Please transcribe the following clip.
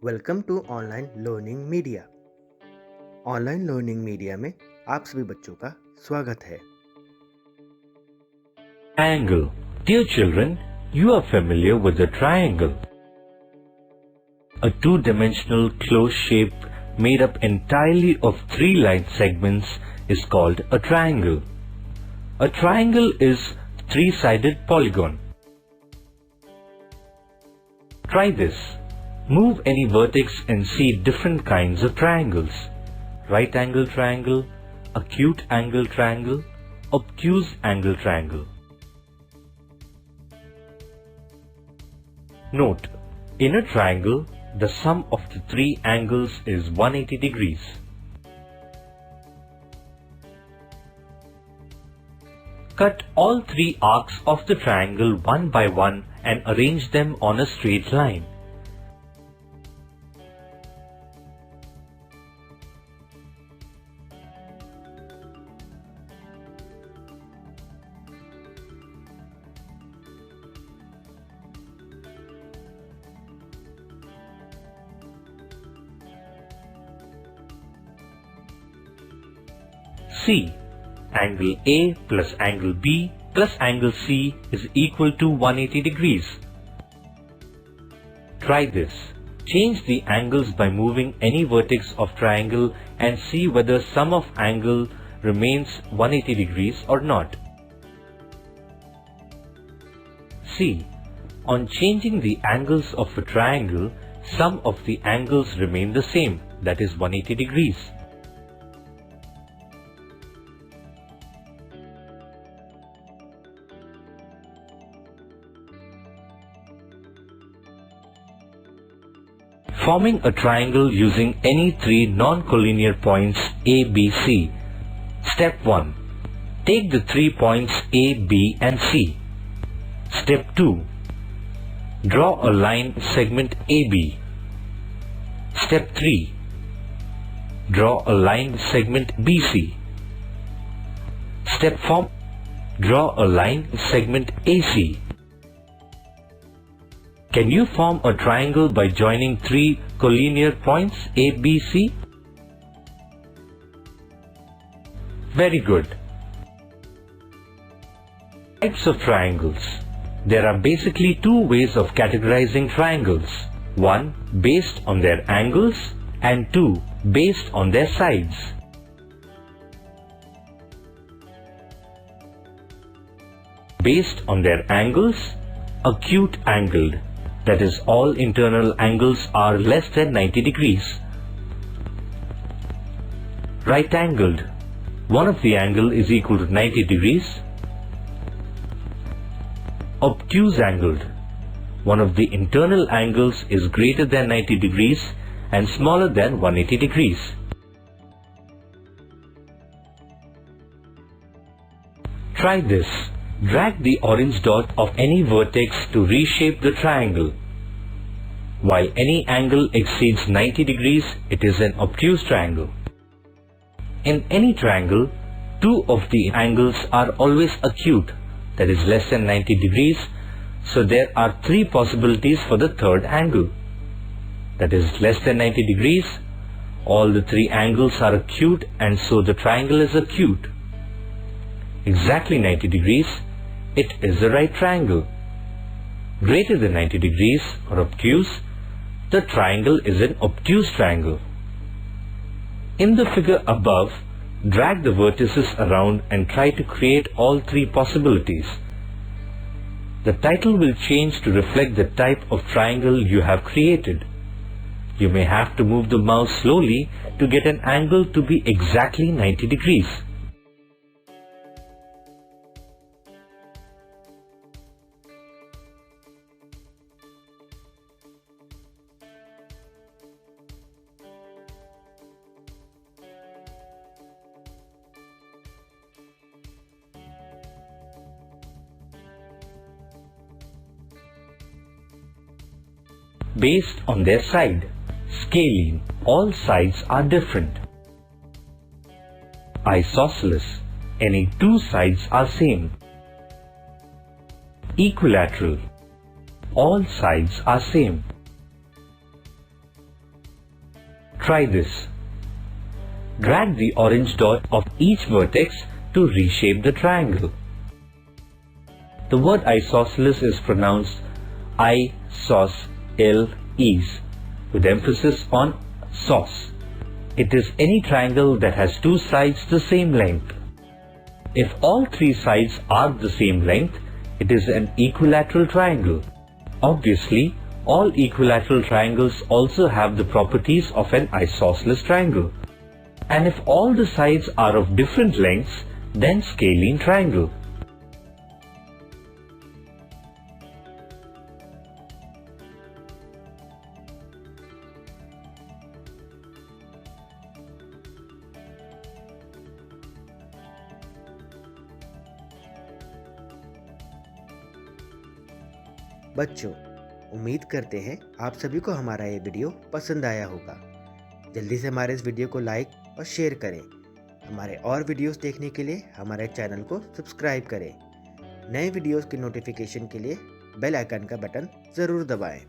Welcome to online learning media. Online learning media में आप सभी बच्चों का स्वागत है। Triangle. Dear children, you are familiar with the triangle. A two-dimensional closed shape made up entirely of three line segments is called a triangle. A triangle is a three-sided polygon. Try this. Move any vertex and see different kinds of triangles. Right angle triangle, acute angle triangle, obtuse angle triangle. Note, in a triangle, the sum of the three angles is 180 degrees. Cut all three arcs of the triangle one by one and arrange them on a straight line. C. Angle A plus angle B plus angle C is equal to 180 degrees. Try this. Change the angles by moving any vertex of triangle and see whether sum of angle remains 180 degrees or not. C. On changing the angles of a triangle, sum of the angles remain the same, that is 180 degrees. Forming a triangle using any three non-collinear points A, B, C. Step 1. Take the 3 points A, B and C. Step 2. Draw a line segment AB. Step 3. Draw a line segment BC. Step 4. Draw a line segment AC. Can you form a triangle by joining three collinear points A, B, C? Very good. Types of triangles. There are basically two ways of categorizing triangles. One, based on their angles, and two, based on their sides. Based on their angles, acute angled. That is, all internal angles are less than 90 degrees. Right angled. One of the angle is equal to 90 degrees. Obtuse angled. One of the internal angles is greater than 90 degrees and smaller than 180 degrees. Try this. Drag the orange dot of any vertex to reshape the triangle. While any angle exceeds 90 degrees, it is an obtuse triangle. In any triangle, two of the angles are always acute, that is less than 90 degrees, so there are three possibilities for the third angle. That is less than 90 degrees, all the three angles are acute and so the triangle is acute. Exactly 90 degrees, it is a right triangle. Greater than 90 degrees or obtuse, the triangle is an obtuse triangle. In the figure above, drag the vertices around and try to create all three possibilities. The title will change to reflect the type of triangle you have created. You may have to move the mouse slowly to get an angle to be exactly 90 degrees. Based on their side. Scalene. All sides are different. Isosceles. Any two sides are same. Equilateral. All sides are same. Try this. Drag the orange dot of each vertex to reshape the triangle. The word isosceles is pronounced I-SOS-L-Es with emphasis on SOS. It is any triangle that has two sides the same length. If all three sides are the same length, it is an equilateral triangle. Obviously, all equilateral triangles also have the properties of an isosceles triangle. And if all the sides are of different lengths, then scalene triangle. बच्चों, उम्मीद करते हैं आप सभी को हमारा ये video पसंद आया होगा। जल्दी से हमारे इस वीडियो को लाइक और शेयर करें। हमारे और वीडियोस देखने के लिए हमारे चैनल को सब्सक्राइब करें। नए वीडियोस की नोटिफिकेशन के लिए बेल आइकन का बटन ज़रूर दबाएं।